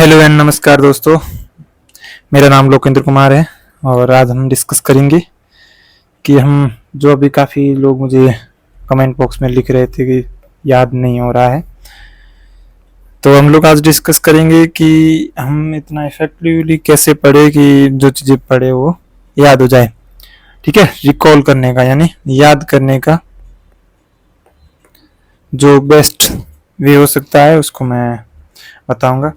Hello and नमस्कार दोस्तों। मेरा नाम लोकेंद्र कुमार है और आज हम डिस्कस करेंगे कि हम जो अभी काफ़ी लोग मुझे कमेंट बॉक्स में लिख रहे थे कि याद नहीं हो रहा है, तो हम लोग आज डिस्कस करेंगे कि हम इतना इफेक्टिवली कैसे पढ़े कि जो चीज़ें पढ़े वो याद हो जाए। ठीक है, रिकॉल करने का यानी याद करने का जो बेस्ट वे हो सकता है उसको मैं बताऊंगा।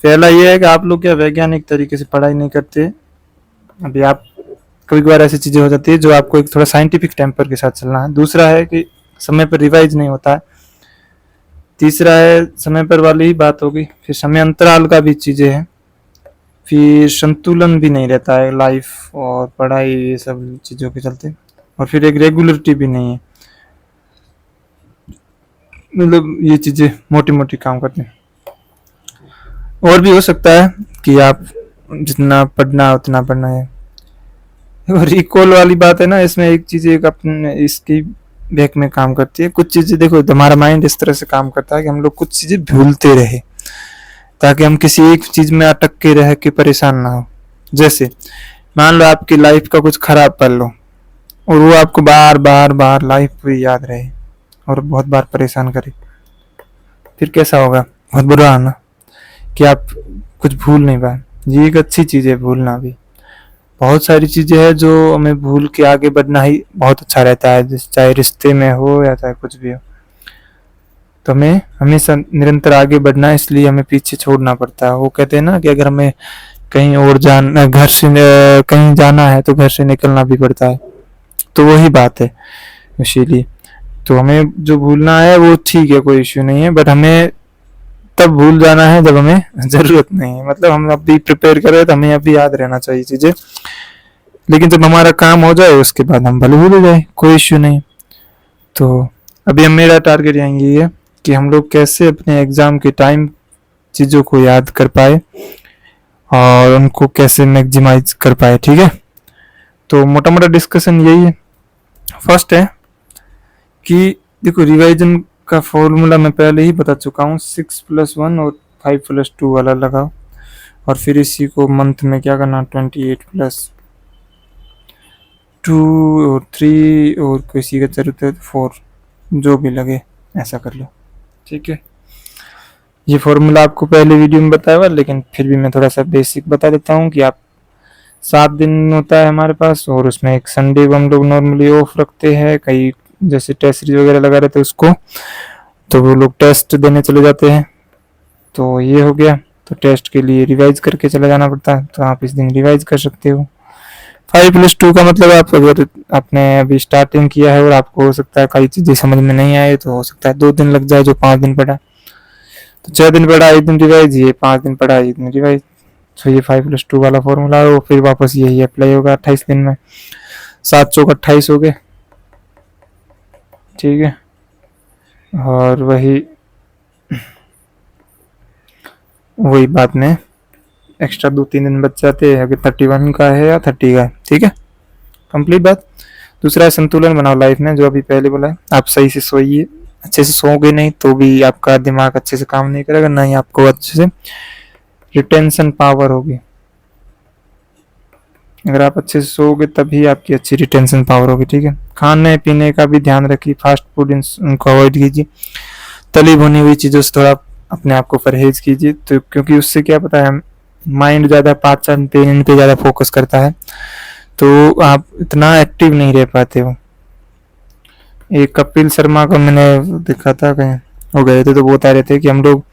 पहला ये है कि आप लोग क्या वैज्ञानिक तरीके से पढ़ाई नहीं करते। अभी आप कभी कभार ऐसी चीज़ें हो जाती है जो आपको एक थोड़ा साइंटिफिक टेम्पर के साथ चलना है। दूसरा है कि समय पर रिवाइज नहीं होता है। तीसरा है समय पर वाली ही बात होगी। फिर समय अंतराल का भी चीज़ें हैं। फिर संतुलन भी नहीं रहता है लाइफ और पढ़ाई ये सब चीज़ों के चलते। और फिर एक रेगुलरिटी भी नहीं है, मतलब ये चीज़ें मोटी मोटी काम करती हैं। और भी हो सकता है कि आप जितना पढ़ना है उतना पढ़ना है। और रिकॉल वाली बात है ना, इसमें एक चीज़ एक अपने इसकी बैक में काम करती है। कुछ चीज़ें देखो, हमारा माइंड इस तरह से काम करता है कि हम लोग कुछ चीज़ें भूलते रहे ताकि हम किसी एक चीज़ में अटक के रह के परेशान ना हो। जैसे मान लो आपकी लाइफ का कुछ खराब पल लो और वो आपको बार बार बार लाइफ पूरी याद रहे और बहुत बार परेशान करे, फिर कैसा होगा? बहुत बुरा है ना कि आप कुछ भूल नहीं पाए। ये एक अच्छी चीज़ है भूलना भी। बहुत सारी चीज़ें हैं जो हमें भूल के आगे बढ़ना ही बहुत अच्छा रहता है, चाहे रिश्ते में हो या चाहे कुछ भी हो। तो हमें हमेशा निरंतर आगे बढ़ना है, इसलिए हमें पीछे छोड़ना पड़ता है। वो कहते हैं ना कि अगर हमें कहीं और घर से कहीं जाना है तो घर से निकलना भी पड़ता है। तो वही बात है। इसीलिए तो हमें जो भूलना है वो ठीक है, कोई इश्यू नहीं है, बट हमें तब भूल जाना है जब हमें जरूरत नहीं है। मतलब हम अभी प्रिपेयर करें तो हमें अभी याद रहना चाहिए चीजें, लेकिन जब हमारा काम हो जाए उसके बाद हम भले भूल जाए, कोई इश्यू नहीं। तो अभी हम मेरा टारगेट यही है कि हम लोग कैसे अपने एग्जाम के टाइम चीज़ों को याद कर पाए और उनको कैसे मैक्सिमाइज कर पाए। ठीक है, तो मोटा मोटा डिस्कशन यही है। फर्स्ट है कि देखो, रिवाइजन का फॉर्मूला मैं पहले ही बता चुका हूँ। 6+1 और 5+2 वाला लगाओ और फिर इसी को मंथ में क्या करना, 28+2 और 3 और किसी का जरूरत है 4, जो भी लगे ऐसा कर लो। ठीक है, ये फॉर्मूला आपको पहले वीडियो में बताया हुआ, लेकिन फिर भी मैं थोड़ा सा बेसिक बता देता हूँ कि आप 7 दिन होता है हमारे पास और उसमें एक संडे को हम लोग नॉर्मली ऑफ रखते हैं। कई जैसे टेस्ट सीरीज वगैरह लगा रहे थे उसको, तो वो लोग टेस्ट देने चले जाते हैं। तो ये हो गया। तो टेस्ट के लिए रिवाइज करके चला जाना पड़ता है, तो आप इस दिन रिवाइज कर सकते हो। 5+2 का मतलब आप अगर आपने अभी स्टार्टिंग किया है और आपको हो सकता है कई चीज़ें समझ में नहीं आए, तो हो सकता है 2 दिन लग जाए जो 5 दिन पढ़ा। तो 6 दिन पढ़ा 1 दिन रिवाइज, ये 5 दिन पढ़ा 1 दिन रिवाइज। तो ये 5+2 वाला फॉर्मूला है, वो फिर वापस यही अप्लाई होगा 28 दिन में। 7 चौक 28 हो गए। ठीक है, और वही बात में एक्स्ट्रा 2-3 दिन बच जाते हैं, अगर 31 का है या 30 का है। ठीक है, कंप्लीट बात। दूसरा है संतुलन बनाओ लाइफ में, जो अभी पहले बोला है। आप सही से सोइए, अच्छे से सोओगे नहीं तो भी आपका दिमाग अच्छे से काम नहीं करेगा, ना ही आपको अच्छे से रिटेंशन पावर होगी। अगर आप अच्छे से सोओगे तभी आपकी अच्छी रिटेंशन पावर होगी। ठीक है, खाने पीने का भी ध्यान रखिए, फास्ट फूड उनको अवॉइड कीजिए, तली भुनी हुई चीज़ों से थोड़ा अपने आप को परहेज कीजिए। तो क्योंकि उससे क्या पता है, माइंड ज़्यादा पाचन पे इन पे ज़्यादा फोकस करता है, तो आप इतना एक्टिव नहीं रह पाते हो। एक कपिल शर्मा को मैंने देखा था, कहीं हो गए थे तो वो बता रहे थे कि हम लोग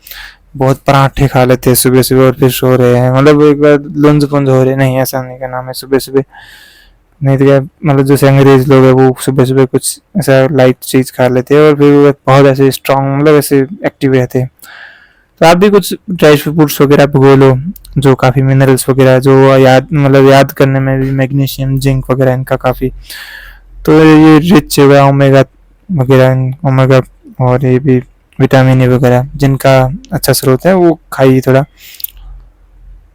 बहुत पराठे खा लेते हैं सुबह सुबह और फिर सो रहे हैं। मतलब एक बार लुंज पुंज हो रहे, नहीं ऐसा नहीं का नाम है सुबह सुबह, नहीं तो क्या, मतलब जैसे अंग्रेज लोग हैं वो सुबह सुबह कुछ ऐसा लाइट चीज़ खा लेते हैं और फिर वो बहुत ऐसे स्ट्रांग, मतलब ऐसे एक्टिव रहते हैं। तो आप भी कुछ ड्राई फ्रूट्स वगैरह भिगो लो, जो काफ़ी मिनरल्स वगैरह, जो याद करने में भी, मैग्नीशियम जिंक वगैरह इनका काफ़ी, तो ये रिच है ओमेगा वगैरह, ओमेगा और ये भी विटामिन ए वगैरह जिनका अच्छा स्रोत है, वो खाइए थोड़ा।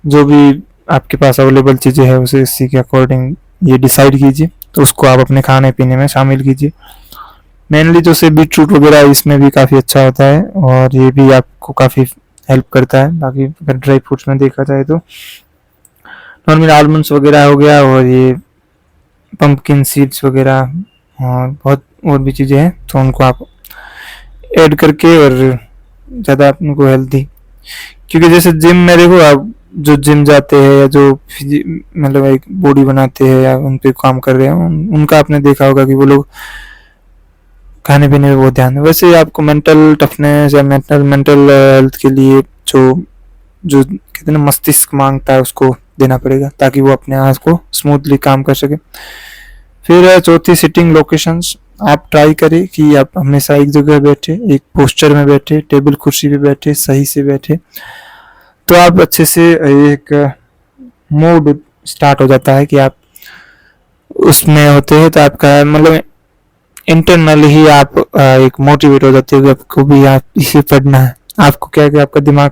जो भी आपके पास अवेलेबल चीज़ें हैं उसे इसी के अकॉर्डिंग ये डिसाइड कीजिए, तो उसको आप अपने खाने पीने में शामिल कीजिए। मेनली जो से बीटरूट वगैरह इसमें भी काफ़ी अच्छा होता है और ये भी आपको काफ़ी हेल्प करता है। बाकी अगर ड्राई फ्रूट्स में देखा जाए तो नॉर्मल आलमंड्स वगैरह हो गया, और ये पंपकिन सीड्स वगैरह, और बहुत और भी चीज़ें हैं, तो उनको आप ऐड करके और ज़्यादा अपने को हेल्दी, क्योंकि जैसे जिम में देखो आप, जो जिम जाते हैं या जो मतलब एक बॉडी बनाते हैं या उन पे काम कर रहे हैं, उनका आपने देखा होगा कि वो लोग खाने पीने में बहुत ध्यान है। वैसे ही आपको मेंटल टफनेस या मेंटल हेल्थ के लिए जो जो कहते हैं ना मस्तिष्क मांगता है उसको देना पड़ेगा, ताकि वो अपने आप को स्मूथली काम कर सके। फिर चौथी, सिटिंग लोकेशंस। आप ट्राई करें कि आप हमेशा एक जगह बैठे, एक पोस्चर में बैठे, टेबल कुर्सी पे बैठे, सही से बैठे, तो आप अच्छे से एक मूड स्टार्ट हो जाता है कि आप उसमें होते हैं, तो आपका मतलब इंटरनली ही आप एक मोटिवेट हो जाते हो कि आपको भी आप इसे पढ़ना है। आपको क्या कि आपका दिमाग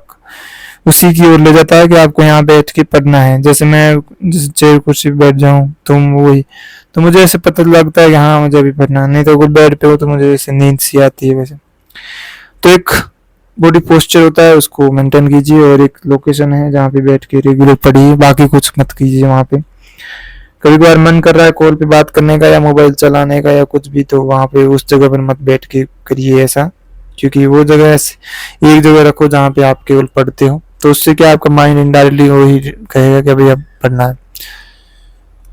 उसी की ओर ले जाता है कि आपको यहाँ बैठ के पढ़ना है। जैसे मैं जैसे चेयर कुर्सी पे बैठ जाऊँ तो वही, तो मुझे ऐसे पता लगता है कि हाँ मुझे अभी पढ़ना है, नहीं तो अगर बेड पे हो तो मुझे ऐसे नींद सी आती है वैसे। तो एक बॉडी पोस्चर होता है, उसको मेंटेन कीजिए, और एक लोकेशन है जहाँ पे बैठ के रेगुलर पढ़िए, बाकी कुछ मत कीजिए वहाँ पे। कभी कभार मन कर रहा है कॉल पे बात करने का या मोबाइल चलाने का या कुछ भी, तो वहाँ पे उस जगह पर मत बैठ के करिए ऐसा, क्योंकि वो जगह ऐसे एक जगह रखो जहाँ पे आप केवल पढ़ते हो, तो उससे क्या आपका माइंड इनडायरेक्टली वही कहेगा कि अभी अब पढ़ना है।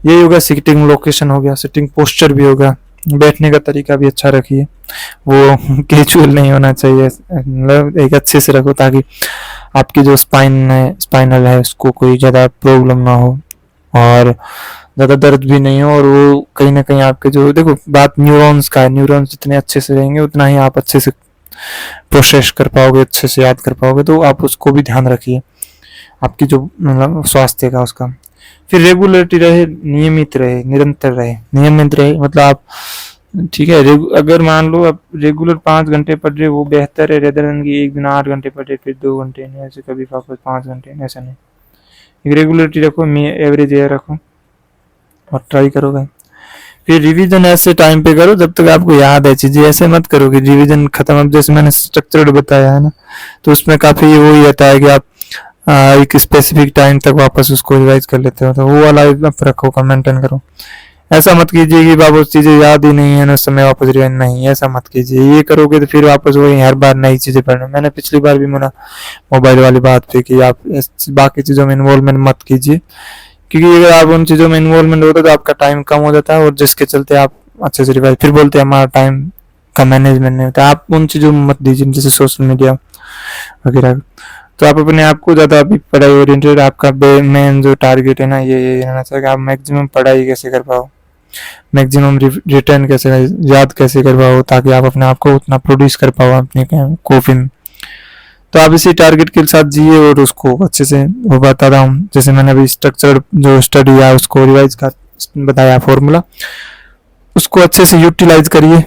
ये होगा सिटिंग लोकेशन हो गया, सिटिंग पोस्चर भी होगा। बैठने का तरीका भी अच्छा रखिए, वो कैजुअल नहीं होना चाहिए, मतलब एक अच्छे से रखो ताकि आपकी जो स्पाइनल है उसको कोई ज़्यादा प्रॉब्लम ना हो, और ज़्यादा दर्द भी नहीं हो, और वो कहीं ना कहीं आपके जो देखो बात न्यूरॉन्स का है, न्यूरॉन्स जितने अच्छे से रहेंगे उतना ही आप अच्छे से प्रोसेस कर पाओगे, अच्छे से याद कर पाओगे, तो आप उसको भी ध्यान रखिए आपकी जो मतलब स्वास्थ्य का उसका। फिर रेगुलरिटी रहे, नियमित रहे, निरंतर रहे, नियमित रहे, मतलब आप ठीक है अगर मान लो आप रेगुलर 5 घंटे पढ़ रहे हो वो बेहतर है, रेदर देन कि एक दिन 8 घंटे पढ़ रहे फिर 2 घंटे नहीं, ऐसे कभी वापस 5 घंटे नहीं, ऐसा नहीं। एक रेगुलरिटी रखो, एवरेज एयर रखो और ट्राई करो भाई। फिर रिवीजन ऐसे टाइम पे करो जब तक आपको याद है चीजें, ऐसे मत करो कि रिवीजन खत्म। अब जैसे मैंने स्ट्रक्चर्ड बताया है ना, तो उसमें काफी वो ही रहता है कि आप एक स्पेसिफिक टाइम तक वापस उसको रिवाइज कर लेते हो, तो वो वाला रखो का मेंटेन करो। ऐसा मत कीजिए कि वापस चीजें याद ही नहीं है ना उस समय वापस रिवाइज, नहीं ऐसा मत कीजिए। ये करोगे तो फिर वापस वही हर बार नई चीजें पढ़ना। मैंने पिछली बार भी बोला मोबाइल वाली बात पे कि आप बाकी चीजों में इन्वॉल्वमेंट मत कीजिए, क्योंकि अगर आप उन चीजों में इन्वॉल्वमेंट होता है तो आपका टाइम कम हो जाता है, और जिसके चलते आप अच्छे से रिवाइज फिर बोलते हैं हमारा टाइम का मैनेजमेंट नहीं होता। आप उन चीजों में मत दीजिए जैसे सोशल मीडिया वगैरह। तो आप अपने आप को ज़्यादा अभी पढ़ाई ओरिएंटेड, आपका मेन जो टारगेट है ना ये रहना चाहिए कि आप मैक्सिमम पढ़ाई कैसे कर पाओ, मैक्सिमम रिटर्न कैसे, याद कैसे कर पाओ, ताकि आप अपने आप को उतना प्रोड्यूस कर पाओ अपनी कॉपी में। तो आप इसी टारगेट के साथ जिए और उसको अच्छे से वो बता रहा हूँ। जैसे मैंने अभी स्ट्रक्चर जो स्टडी है उसको रिवाइज का बताया फॉर्मूला, उसको अच्छे से यूटिलाइज करिए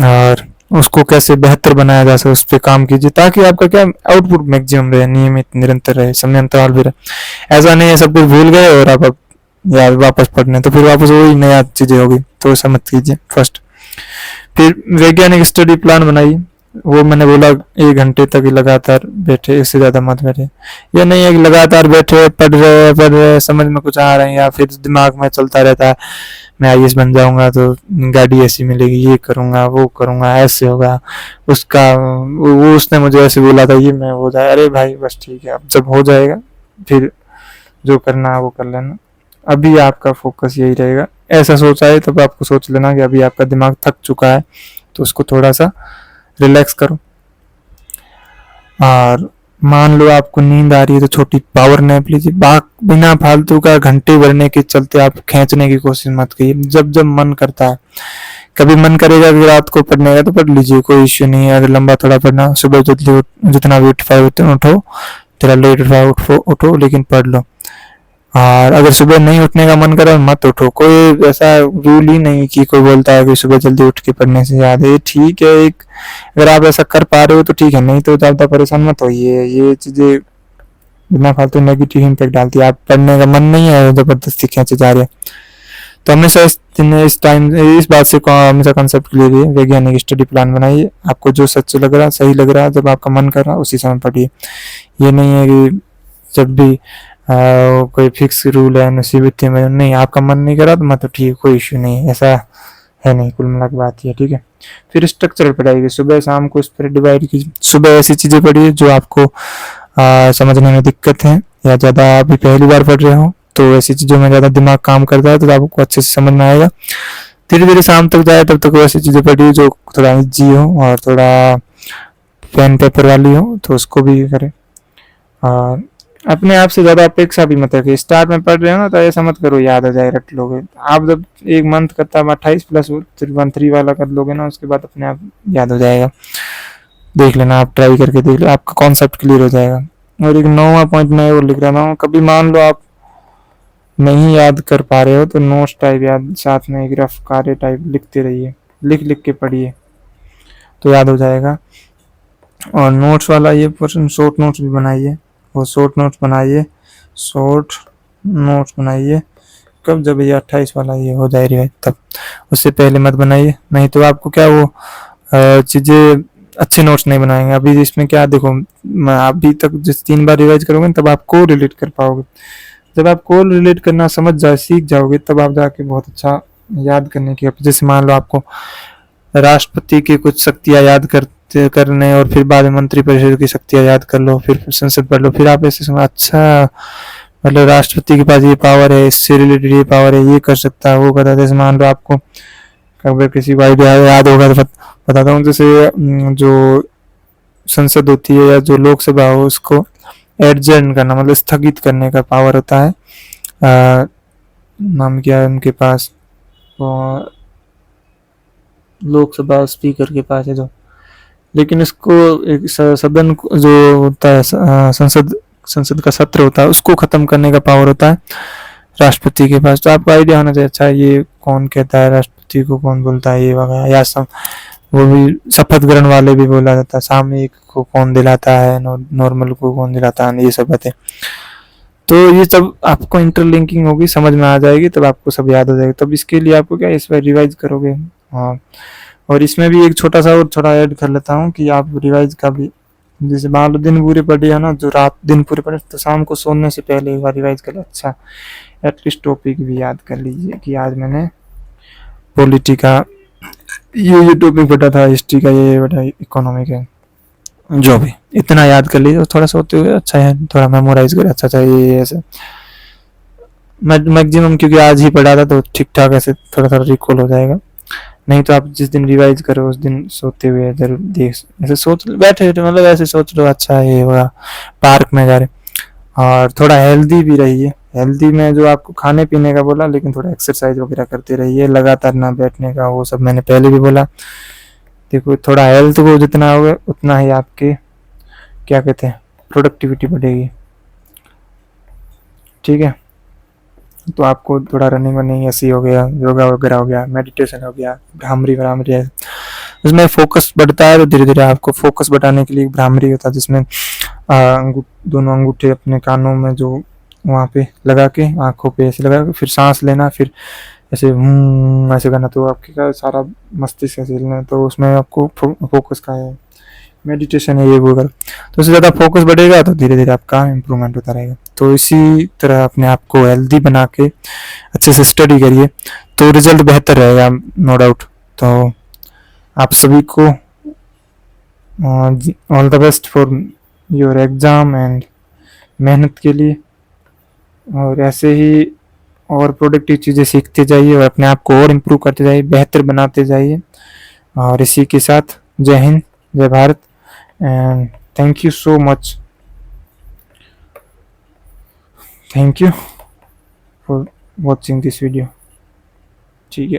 और उसको कैसे बेहतर बनाया जा सके उस पर काम कीजिए, ताकि आपका क्या आउटपुट मैक्सिमम रहे, नियमित निरंतर रहे, समय अंतराल भी रहे। ऐसा नहीं है सब कुछ भूल गए और आप अब यार वापस पढ़ने तो फिर वापस वही नया चीजें होगी, तो ऐसा मत कीजिए फर्स्ट। फिर वैज्ञानिक स्टडी प्लान बनाइए, वो मैंने बोला 1 घंटे तक ही लगातार बैठे, इससे ज्यादा मत बैठे। ये नहीं है कि लगातार बैठे पढ़ रहे समझ में कुछ आ रहे हैं या फिर दिमाग में चलता रहता है मैं आईएएस बन जाऊंगा तो गाड़ी ऐसी मिलेगी, ये करूंगा वो करूंगा ऐसे होगा उसका, वो उसने मुझे ऐसे बोला था ये मैं हो जाए। अरे भाई बस ठीक है, अब जब हो जाएगा फिर जो करना है वो कर लेना। अभी आपका फोकस यही रहेगा, ऐसा सोचा है तब आपको सोच लेना कि अभी आपका दिमाग थक चुका है तो उसको थोड़ा सा रिलैक्स करो। और मान लो आपको नींद आ रही है तो छोटी पावर नैप लीजिए। बिना फालतू का घंटे भरने के चलते आप खींचने की कोशिश मत कीजिए। जब जब मन करता है, कभी मन करेगा कि रात को पढ़ने का तो पढ़ लीजिए, कोई इश्यू नहीं है। अगर लंबा थोड़ा पढ़ना, सुबह जल्दी जितना भी उठ पाए उठो, तेरा लेट उठो लेकिन पढ़ लो। और अगर सुबह नहीं उठने का मन करे मत उठो, कोई ऐसा रूल ही नहीं कि कोई बोलता है कि सुबह जल्दी उठ के पढ़ने से याद है। ठीक है, एक अगर आप ऐसा कर पा रहे हो तो ठीक है, नहीं तो ज्यादा परेशान मत होइए। ये चीजें बिना फालतू नेगेटिव इम्पैक्ट डालती है। आप पढ़ने का मन नहीं है जबरदस्ती खींचे जा रहे, तो हमेशा इस टाइम इस बात से हमेशा कंसेप्ट क्लियर है, वैज्ञानिक स्टडी प्लान बनाइए, आपको जो सच लग रहा सही लग रहा जब आपका मन कर रहा उसी समय पढ़िए। ये नहीं है कि जब भी कोई फिक्स रूल है नसीबती में, नहीं आपका मन नहीं करा तो मतलब ठीक, कोई इश्यू नहीं, ऐसा है नहीं। कुल मिला के बात ये, ठीक है। फिर स्ट्रक्चरल पढ़ाई की सुबह शाम को इस पर डिवाइड कीजिए। सुबह ऐसी चीजें पढ़िए जो आपको समझने में दिक्कत है, या ज्यादा अभी पहली बार पढ़ रहे हो तो ऐसी चीजों में ज्यादा दिमाग काम करता है तो आपको अच्छे से समझ में आएगा। धीरे धीरे शाम तक जाए तब तक वैसी चीजें पढ़िए जो थोड़ा इजी हो और थोड़ा पेन पेपर वाली हो, तो उसको भी करें। और अपने आप से ज्यादा अपेक्षा भी मत रखिए। स्टार्ट में पढ़ रहे हो ना तो ऐसा मत करो याद आ जाए रट लोगे। आप जब एक मंथ करता है 28+1 3 वाला कर लोगे ना, उसके बाद अपने आप याद हो जाएगा। देख लेना, आप ट्राई करके देख लो, आपका कॉन्सेप्ट क्लियर हो जाएगा। और एक 9वां पॉइंट मैं और लिख रहा हूँ, कभी मान लो आप नहीं याद कर पा रहे हो तो नोट्स टाइप याद साथ में एक रफ कार्य टाइप लिखते रहिए, लिख लिख के पढ़िए तो याद हो जाएगा। और नोट्स वाला ये पर्सन शॉर्ट नोट्स भी बनाइए, वो शॉर्ट नोट्स बनाइए कब, जब ये 28 वाला ये हो जाए रिवाइज तब, उससे पहले मत बनाइए, नहीं तो आपको क्या वो चीज़ें अच्छे नोट्स नहीं बनाएंगे। अभी इसमें क्या देखो, अभी तक जिस 3 बार रिवाइज करोगे तब आप को रिलेट कर पाओगे। जब आप को रिलेट करना समझ जाए सीख जाओगे तब आप जाके बहुत अच्छा याद करने की। जैसे मान लो आपको राष्ट्रपति की कुछ शक्तियाँ याद करने और फिर बाद में मंत्रिपरिषद की शक्तियाँ याद कर लो, फिर संसद पढ़ लो, फिर आप ऐसे समझ अच्छा मतलब राष्ट्रपति के पास ये पावर है, इससे रिलेटेड ये पावर है, ये कर सकता है, वो करता है। जैसे मान लो आपको अगर किसी को आइडिया याद होगा तो बताता हूँ। जैसे जो संसद होती है या जो लोकसभा हो उसको एडजर्न करना मतलब स्थगित करने का पावर होता है। नाम क्या है उनके पास, लोकसभा स्पीकर के पास है जो, लेकिन इसको एक सदन जो होता है संसद का सत्र होता है उसको खत्म करने का पावर होता है राष्ट्रपति के पास। तो आपको आइडिया होना चाहिए अच्छा ये कौन कहता है, राष्ट्रपति को कौन बोलता है, ये वगैरह। या वो भी शपथ ग्रहण वाले भी बोला जाता है, सामयिक को कौन दिलाता है, नॉर्मल को कौन दिलाता है, ये सब बातें। तो ये सब आपको इंटरलिंकिंग होगी, समझ में आ जाएगी, तब आपको सब याद हो जाएगा। तब इसके लिए आपको क्या इस बार रिवाइज करोगे। हाँ, और इसमें भी एक छोटा सा और थोड़ा ऐड कर लेता हूँ कि आप रिवाइज का भी, जैसे मान लो दिन पूरे पढ़े है ना, जो रात दिन पूरे पढ़े तो शाम को सोने से पहले एक बार रिवाइज कर लो। अच्छा एटलीस्ट टॉपिक भी याद कर लीजिए कि आज मैंने पॉलिटी का ये टॉपिक पढ़ा था, हिस्ट्री का ये पढ़ा, इकोनॉमी का, जो भी इतना याद कर लीजिए। थोड़ा सा होते हुए अच्छा है, थोड़ा मेमोराइज कर अच्छा ये ऐसे मैक्सिमम, क्योंकि आज ही पढ़ा था तो ठीक ठाक ऐसे थोड़ा थोड़ा रिकॉल हो जाएगा। नहीं तो आप जिस दिन रिवाइज करो उस दिन सोते हुए जरूर देख, ऐसे सोच बैठे मतलब ऐसे सोच लो अच्छा ये होगा पार्क में जा रहे। और थोड़ा हेल्दी भी रहिए। हेल्दी में जो आपको खाने पीने का बोला, लेकिन थोड़ा एक्सरसाइज वगैरह करते रहिए, लगातार ना बैठने का, वो सब मैंने पहले भी बोला। देखो थोड़ा हेल्थ को जितना होगा उतना ही आपके क्या कहते हैं प्रोडक्टिविटी बढ़ेगी, ठीक है। तो आपको थोड़ा रनिंग वनिंग ऐसी हो गया, योगा वगैरह हो गया, मेडिटेशन हो गया, भ्रामरी है, उसमें फोकस बढ़ता है। तो धीरे धीरे आपको फोकस बढ़ाने के लिए भ्रामरी होता है, जिसमें दोनों अंगूठे अपने कानों में जो वहाँ पे लगा के, आंखों पे ऐसे लगा के, फिर सांस लेना, फिर ऐसे ऐसे करना, तो आपके का सारा मस्तिष्क ऐसे हिलना। तो उसमें आपको फोकस का है, मेडिटेशन है, ये वो कर। तो उससे ज़्यादा फोकस बढ़ेगा तो धीरे धीरे आपका इम्प्रूवमेंट होता रहेगा। तो इसी तरह अपने आप को हेल्दी बना के अच्छे से स्टडी करिए तो रिजल्ट बेहतर रहेगा, नो डाउट। तो आप सभी को all the best for your exam and मेहनत के लिए। और ऐसे ही और प्रोडक्टिव चीज़ें सीखते जाइए और अपने आप को और इम्प्रूव करते जाइए, बेहतर बनाते जाइए। और इसी के साथ जय हिंद, जय Bharat, and thank you so much, thank you for watching this video, ठीक है।